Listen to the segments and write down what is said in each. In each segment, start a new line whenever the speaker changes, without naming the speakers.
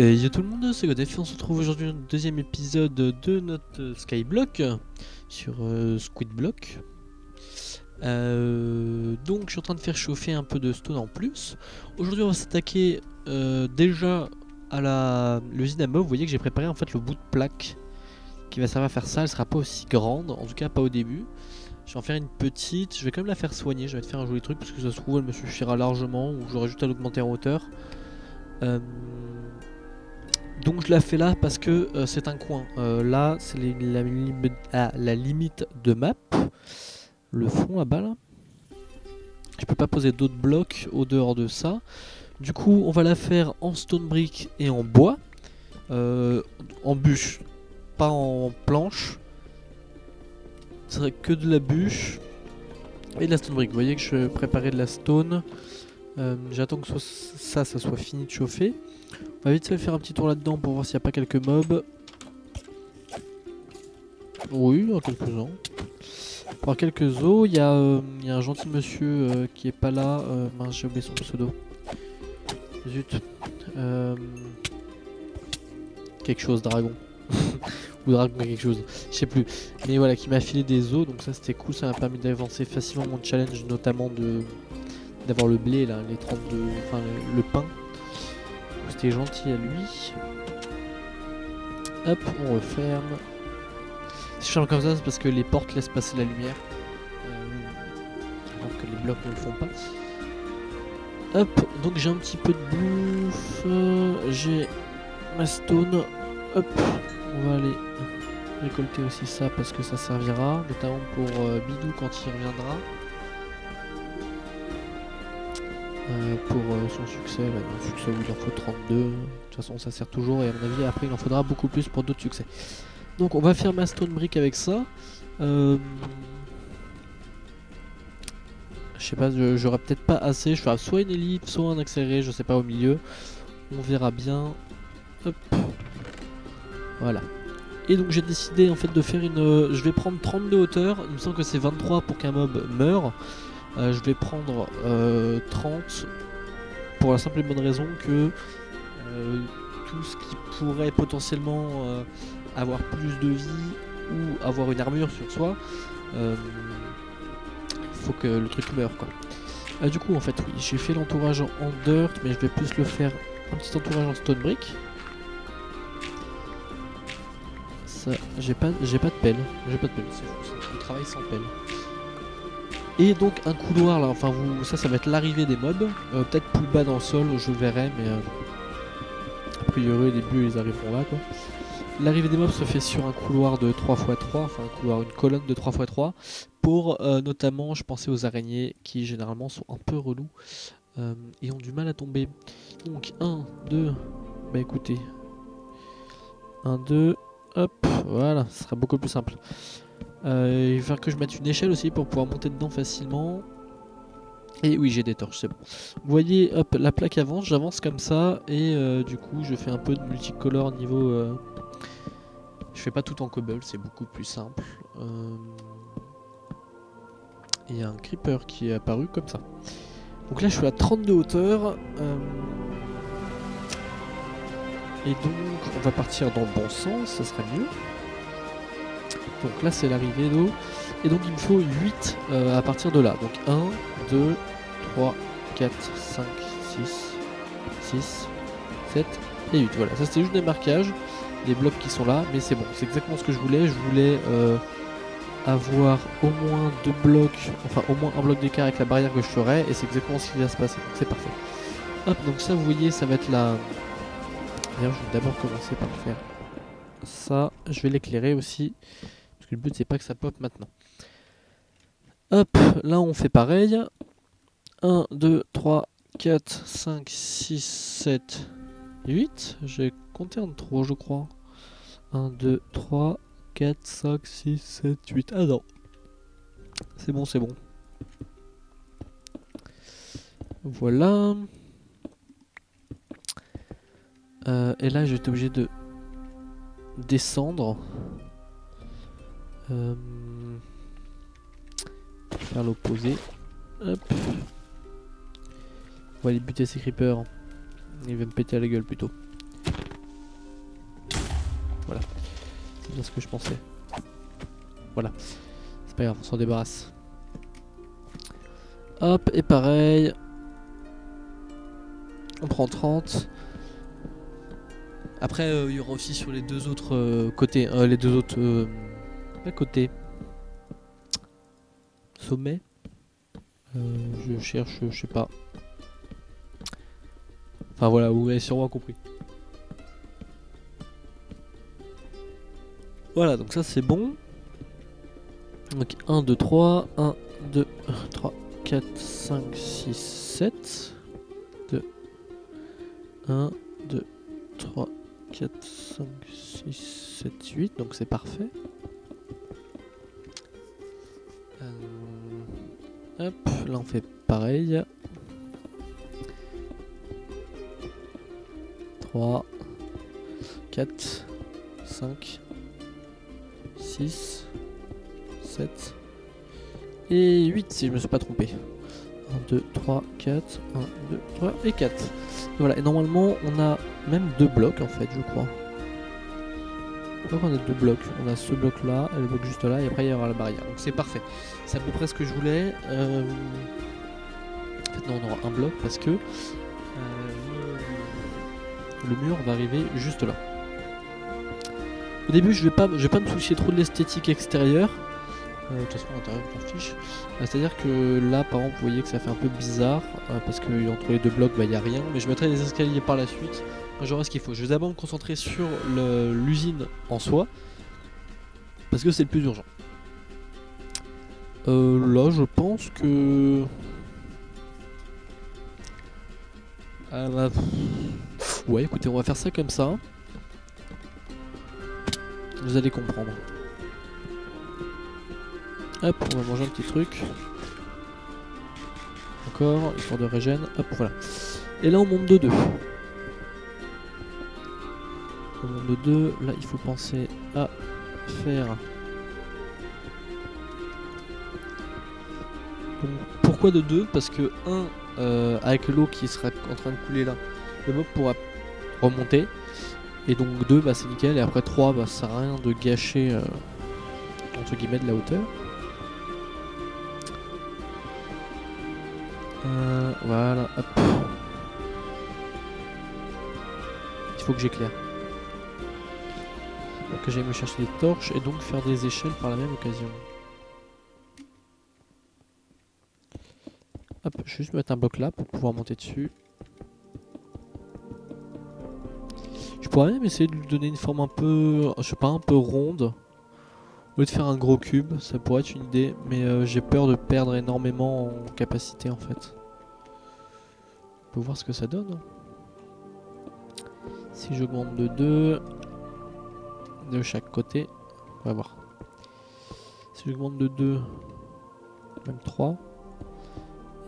Et yo tout le monde, c'est Godef, on se retrouve aujourd'hui dans le deuxième épisode de notre Skyblock sur Squidblock. Donc je suis en train de faire chauffer un peu de stone en plus. Aujourd'hui on va s'attaquer déjà à l'usine à mob. Vous voyez que j'ai préparé en fait le bout de plaque qui va servir à faire ça. Elle sera pas aussi grande, en tout cas pas au début. Je vais en faire une petite, je vais quand même la faire soigner, je vais te faire un joli truc parce que ça se trouve elle me suffira largement ou j'aurai juste à l'augmenter en hauteur. Donc je la fais là parce que c'est un coin. Là c'est la limite de map. Le fond là-bas là. Je peux pas poser d'autres blocs au dehors de ça. Du coup on va la faire en stone brick et en bois. En bûche, pas en planche. Ce serait que de la bûche et de la stone brick. Vous voyez que je préparais de la stone. J'attends que ça soit fini de chauffer. On va vite fait faire un petit tour là-dedans pour voir s'il n'y a pas quelques mobs. Oui, il y en a quelques-uns. Pour voir quelques os, il y a un gentil monsieur qui est pas là. Mince, j'ai oublié son pseudo. Zut. Quelque chose, dragon. Ou dragon quelque chose, je sais plus. Mais voilà, qui m'a filé des os, donc ça c'était cool. Ça m'a permis d'avancer facilement mon challenge, notamment d'avoir le blé là, les 32, enfin le pain. C'était gentil à lui. Hop, on referme. Si je ferme comme ça, c'est parce que les portes laissent passer la lumière. Alors que les blocs ne le font pas. Hop, donc j'ai un petit peu de bouffe. J'ai ma stone. Hop, on va aller récolter aussi ça parce que ça servira. Notamment pour Bidou quand il reviendra. Pour son succès, là, un succès où il en faut 32. De toute façon ça sert toujours et à mon avis après il en faudra beaucoup plus pour d'autres succès. Donc on va faire ma stone brick avec ça. Je sais pas, j'aurai peut-être pas assez. Je ferai soit une ellipse, soit un accéléré, je sais pas, au milieu. On verra bien. Hop. Voilà. Et donc j'ai décidé en fait de faire une... je vais prendre 32 hauteur. Il me semble que c'est 23 pour qu'un mob meure. Je vais prendre 30 pour la simple et bonne raison que tout ce qui pourrait potentiellement avoir plus de vie ou avoir une armure sur soi, faut que le truc meure quoi. Du coup en fait oui, j'ai fait l'entourage en dirt, mais je vais plus le faire un petit entourage en stone brick. Ça, j'ai pas de pelle, c'est fou, c'est du travail sans pelle. Et donc un couloir là, enfin ça va être l'arrivée des mobs, peut-être plus bas dans le sol, je verrai, mais a priori au début ils arriveront là quoi. L'arrivée des mobs se fait sur un couloir de 3x3, enfin une colonne de 3x3, pour notamment, je pensais aux araignées qui généralement sont un peu relous et ont du mal à tomber. Donc 1, 2, bah écoutez, 1, 2, hop, voilà, ce sera beaucoup plus simple. Il va falloir que je mette une échelle aussi pour pouvoir monter dedans facilement. Et oui, j'ai des torches, c'est bon. Vous voyez, hop, la plaque avance, j'avance comme ça, et du coup je fais un peu de multicolore niveau... Je fais pas tout en cobble, c'est beaucoup plus simple. Il y a un creeper qui est apparu comme ça. Donc là je suis à 32 hauteur. Et donc on va partir dans le bon sens, ça serait mieux. Donc là c'est l'arrivée d'eau. Et donc il me faut 8 à partir de là. Donc 1, 2, 3, 4, 5, 6, 7 et 8. Voilà, ça c'était juste des marquages. Les blocs qui sont là, mais c'est bon, c'est exactement ce que je voulais. Je voulais avoir au moins 2 blocs, enfin au moins un bloc d'écart avec la barrière que je ferai, et c'est exactement ce qui va se passer, donc c'est parfait. Hop, donc ça vous voyez, ça va être la... D'ailleurs je vais d'abord commencer par faire ça, je vais l'éclairer aussi, parce que le but c'est pas que ça pop maintenant. Hop, là on fait pareil. 1, 2, 3, 4, 5, 6, 7, 8. J'ai compté en 3 je crois. 1, 2, 3, 4, 5, 6, 7, 8. Ah non. C'est bon, c'est bon. Voilà. Et là, j'étais obligé de descendre. Faire l'opposé. Hop. On va aller buter ces creepers. Il va me péter à la gueule plutôt. C'est bien ce que je pensais. Voilà. C'est pas grave, on s'en débarrasse. Hop, et pareil. On prend 30. Après, il y aura aussi sur les deux autres côtés. Les deux autres... pas côtés. Sommet. Je cherche, je sais pas. Enfin voilà, vous avez sûrement compris. Voilà, donc ça c'est bon. Donc 1, 2, 3, 1, 2, 3, 4, 5, 6, 7. 2, 1, 2, 3, 4, 5, 6, 7, 8. Donc c'est parfait. Hop, là on fait pareil. 3, 4, 5, 6, 7 et 8 si je me suis pas trompé. 1, 2, 3, 4, 1, 2, 3 et 4. Et voilà, et normalement on a même deux blocs en fait, je crois. Je crois qu'on a deux blocs. On a ce bloc là et le bloc juste là, et après il y aura la barrière. Donc c'est parfait. C'est à peu près ce que je voulais. En fait, non, on aura un bloc parce que le mur va arriver juste là. Au début, je vais pas me soucier trop de l'esthétique extérieure. De toute façon, à l'intérieur, je m'en fiche. C'est-à-dire que là, par exemple, vous voyez que ça fait un peu bizarre parce que entre les deux blocs, il n'y a rien. Mais je mettrai des escaliers par la suite. J'aurai ce qu'il faut. Je vais d'abord me concentrer sur l'usine en soi parce que c'est le plus urgent. Là, je pense que... ouais, écoutez, on va faire ça comme ça. Vous allez comprendre. Hop, on va manger un petit truc. Encore, histoire de régène. Hop, voilà. Et là, on monte de 2. On monte de 2. Là, il faut penser à faire... Donc, pourquoi de 2? Parce que 1, avec l'eau qui sera en train de couler là, le mob pourra remonter. Et donc 2, bah, c'est nickel. Et après 3, bah, ça sert à rien de gâcher entre guillemets de la hauteur. Voilà, hop. Il faut que j'éclaire. Que j'aille me chercher des torches et donc faire des échelles par la même occasion. Hop, je vais juste mettre un bloc là pour pouvoir monter dessus. Je pourrais même essayer de lui donner une forme un peu, je sais pas, un peu ronde. Au lieu de faire un gros cube, ça pourrait être une idée, mais j'ai peur de perdre énormément en capacité en fait. On peut voir ce que ça donne. Si j'augmente de 2 de chaque côté, on va voir. Si j'augmente de 2, même 3.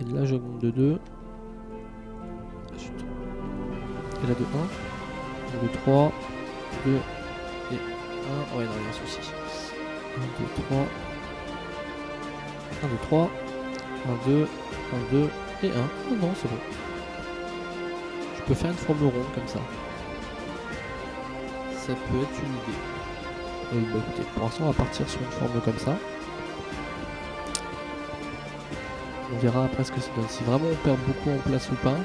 Et là j'augmente de 2. Et là de 1. De 3. 2 et 1. Ouais non, il y a un souci. 1, 2, 3. 1, 2, 3. 1, 2. 1, 2 et 1. Oh non, c'est bon. Je peux faire une forme ronde comme ça. Ça peut être une idée. Bah écoutez, pour l'instant on va partir sur une forme comme ça. On verra après ce que ça donne. Si vraiment on perd beaucoup en place ou pas,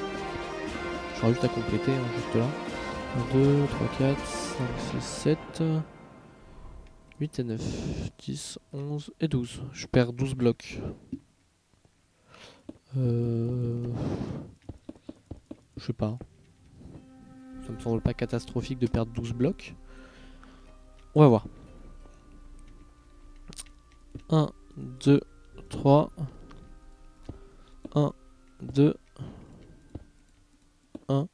j'aurai juste à compléter, hein, juste là. 1, 2, 3, 4, 5, 6, 7, 8 et 9, 10, 11 et 12. Je perds 12 blocs. Je sais pas. Ça me semble pas catastrophique de perdre 12 blocs. On va voir. 1, 2, 3. 1, 2. 1.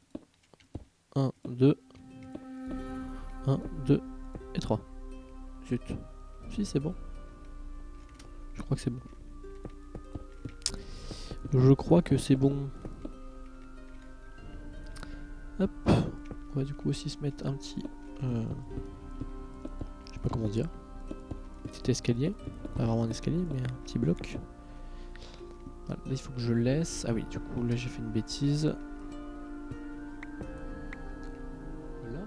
1, 2. 1, 2 et 3. Zut. Si, c'est bon. Je crois que c'est bon. Je crois que c'est bon. Hop. On va du coup aussi se mettre un petit... je sais pas comment dire. Petit escalier. Pas vraiment un escalier, mais un petit bloc. Voilà, là il faut que je laisse. Ah oui, du coup là j'ai fait une bêtise. Voilà.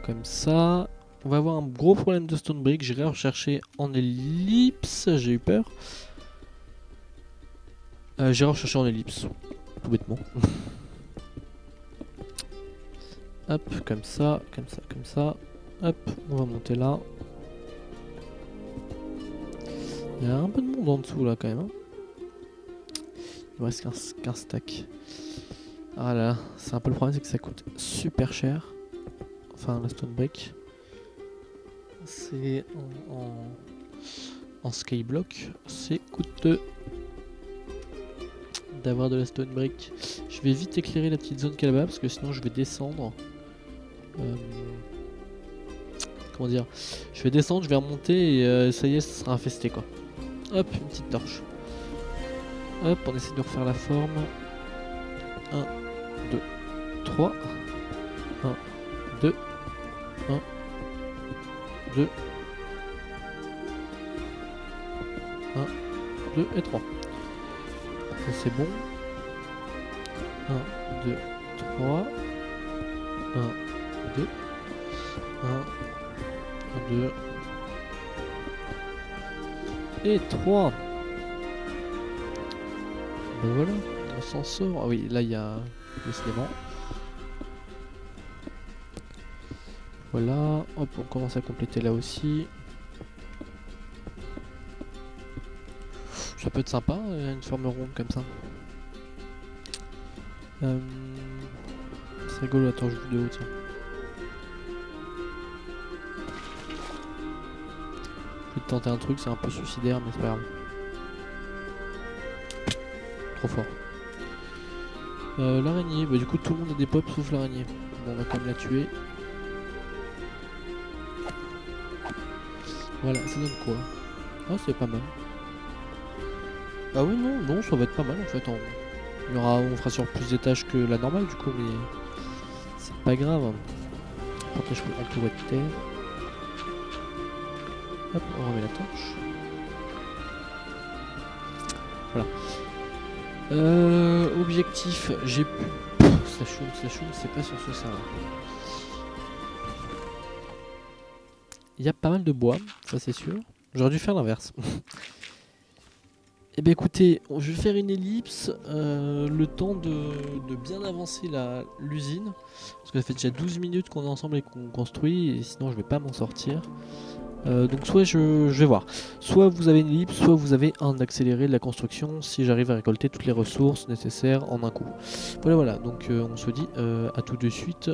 comme ça. On va avoir un gros problème de stone brick. J'irai rechercher en ellipse. J'ai eu peur. J'irai rechercher en ellipse. Tout bêtement. Hop, comme ça, comme ça, comme ça. Hop, on va monter là. Il y a un peu de monde en dessous là quand même. Hein. Il me reste qu'un stack. Ah là, c'est un peu le problème, c'est que ça coûte super cher. Enfin, la stone brick. C'est en skyblock, c'est coûteux d'avoir de la stone brick. Je vais vite éclairer la petite zone qu'il y a là-bas parce que sinon je vais descendre. Comment dire? Je vais descendre, je vais remonter et ça y est, ça sera infesté quoi. Hop, une petite torche. Hop, on essaie de refaire la forme. 1, 2, 3. 1, 2, 1, 2, 1, 2 et 3. Ça c'est bon. 1, 2, 3. 1, 2. 1, 2. Et 3. Ben voilà, on s'en sort. Ah oui, là il y a décidément. Voilà, hop, on commence à compléter là aussi. Ça peut être sympa, une forme ronde comme ça. C'est rigolo, attends, je joue de haut, tiens. Je vais tenter un truc, c'est un peu suicidaire, mais c'est pas grave. Trop fort. L'araignée, bah du coup tout le monde a des pops sauf l'araignée. Bon, on va quand même la tuer. Voilà, ça donne quoi? Ah, c'est pas mal. Ah oui, non, ça va être pas mal en fait. On fera sur plus d'étages que la normale du coup, mais c'est pas grave. Protège en tout de terre. Hop, on remet la torche. Voilà. Objectif, j'ai pu... Ça choune, c'est pas sur ce serveur. Il y a pas mal de bois, ça c'est sûr. J'aurais dû faire l'inverse. Eh bien écoutez, je vais faire une ellipse, le temps de bien avancer l'usine. Parce que ça fait déjà 12 minutes qu'on est ensemble et qu'on construit, et sinon je vais pas m'en sortir. Donc soit je vais voir, soit vous avez une ellipse, soit vous avez un accéléré de la construction si j'arrive à récolter toutes les ressources nécessaires en un coup. Voilà, donc on se dit à tout de suite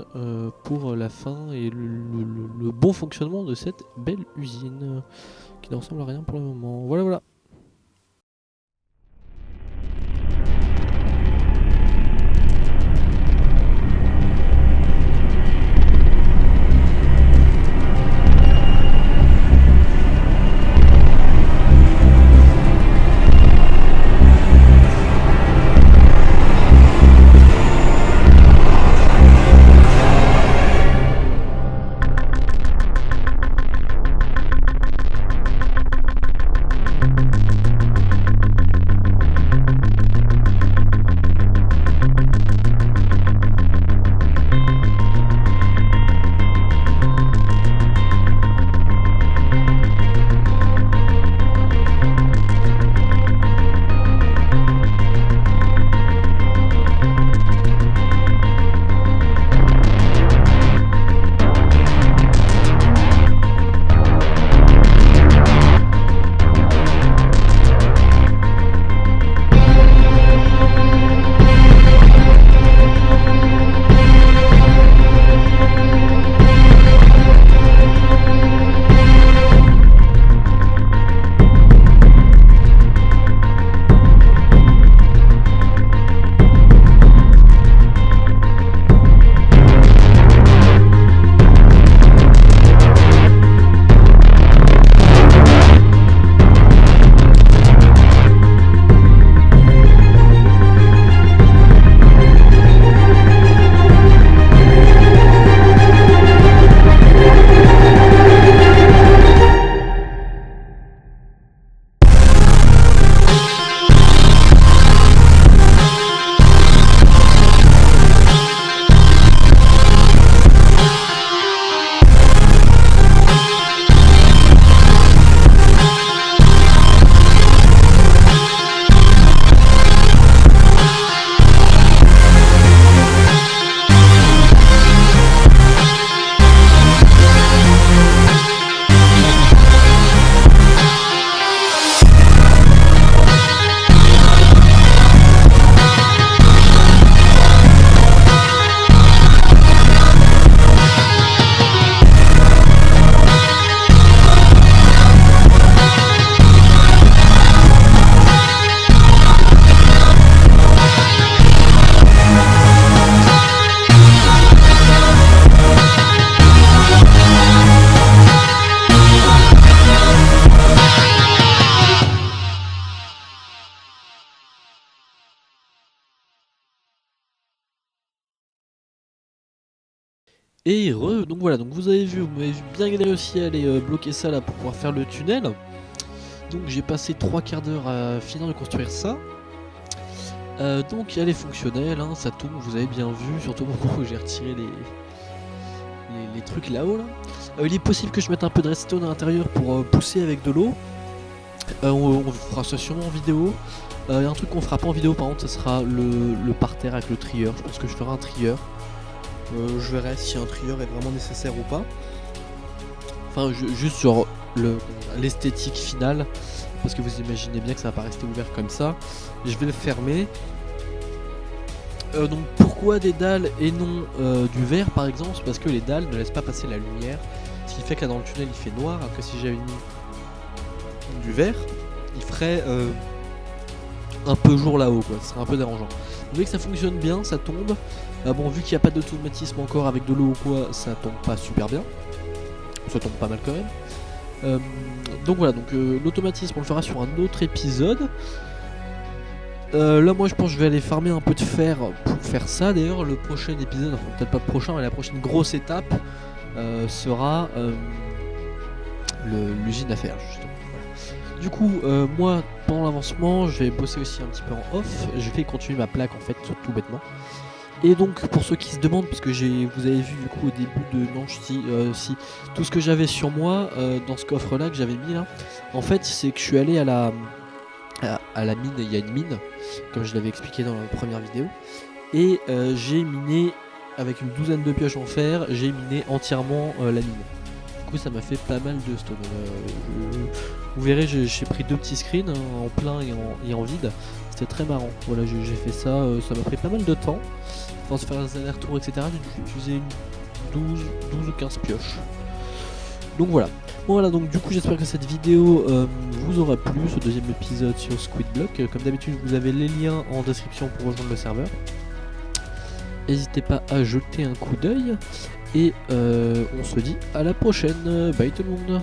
pour la fin et le bon fonctionnement de cette belle usine qui ne ressemble à rien pour le moment. Voilà. Donc voilà, donc vous avez vu, vous m'avez bien réussi à aller bloquer ça là pour pouvoir faire le tunnel. Donc j'ai passé 3 quarts d'heure à finir de construire ça. Donc elle est fonctionnelle, hein, ça tourne, vous avez bien vu, surtout au moment où j'ai retiré les trucs là-haut là. Il est possible que je mette un peu de redstone à l'intérieur pour pousser avec de l'eau. On fera ça sûrement en vidéo. Il y a un truc qu'on fera pas en vidéo par contre, ça sera le parterre avec le trieur. Je pense que je ferai un trieur. Je verrai si un trieur est vraiment nécessaire ou pas. Enfin, juste sur l'esthétique finale, parce que vous imaginez bien que ça va pas rester ouvert comme ça. Je vais le fermer. Donc pourquoi des dalles et non du verre par exemple? C'est parce que les dalles ne laissent pas passer la lumière. Ce qui fait que là dans le tunnel il fait noir, alors que si j'avais mis du verre, il ferait un peu jour là-haut, quoi. Ce serait un peu dérangeant. Vous voyez que ça fonctionne bien, ça tombe. Bon, vu qu'il n'y a pas d'automatisme encore avec de l'eau ou quoi, ça tombe pas super bien. Ça tombe pas mal quand même. Donc voilà, donc l'automatisme on le fera sur un autre épisode. Là moi je pense que je vais aller farmer un peu de fer pour faire ça. D'ailleurs le prochain épisode, enfin peut-être pas le prochain, mais la prochaine grosse étape sera l'usine à fer justement. Voilà. Du coup moi pendant l'avancement je vais bosser aussi un petit peu en off. Je vais continuer ma plaque en fait tout bêtement. Et donc pour ceux qui se demandent, parce que vous avez vu du coup au début de Nanche si tout ce que j'avais sur moi dans ce coffre là que j'avais mis là, en fait c'est que je suis allé à la mine, il y a une mine, comme je l'avais expliqué dans la première vidéo, et j'ai miné avec une douzaine de pioches en fer, j'ai miné entièrement la mine. Du coup ça m'a fait pas mal de stone. Vous verrez, j'ai pris 2 petits screens en plein et en vide, c'était très marrant. Voilà, j'ai fait ça, ça m'a pris pas mal de temps. Sans se faire des allers-retours, etc. J'ai utilisé 12 ou 15 pioches. Donc voilà. Bon voilà, donc du coup j'espère que cette vidéo vous aura plu, ce deuxième épisode sur Squidblock. Comme d'habitude vous avez les liens en description pour rejoindre le serveur. N'hésitez pas à jeter un coup d'œil. Et on se dit à la prochaine. Bye tout le monde.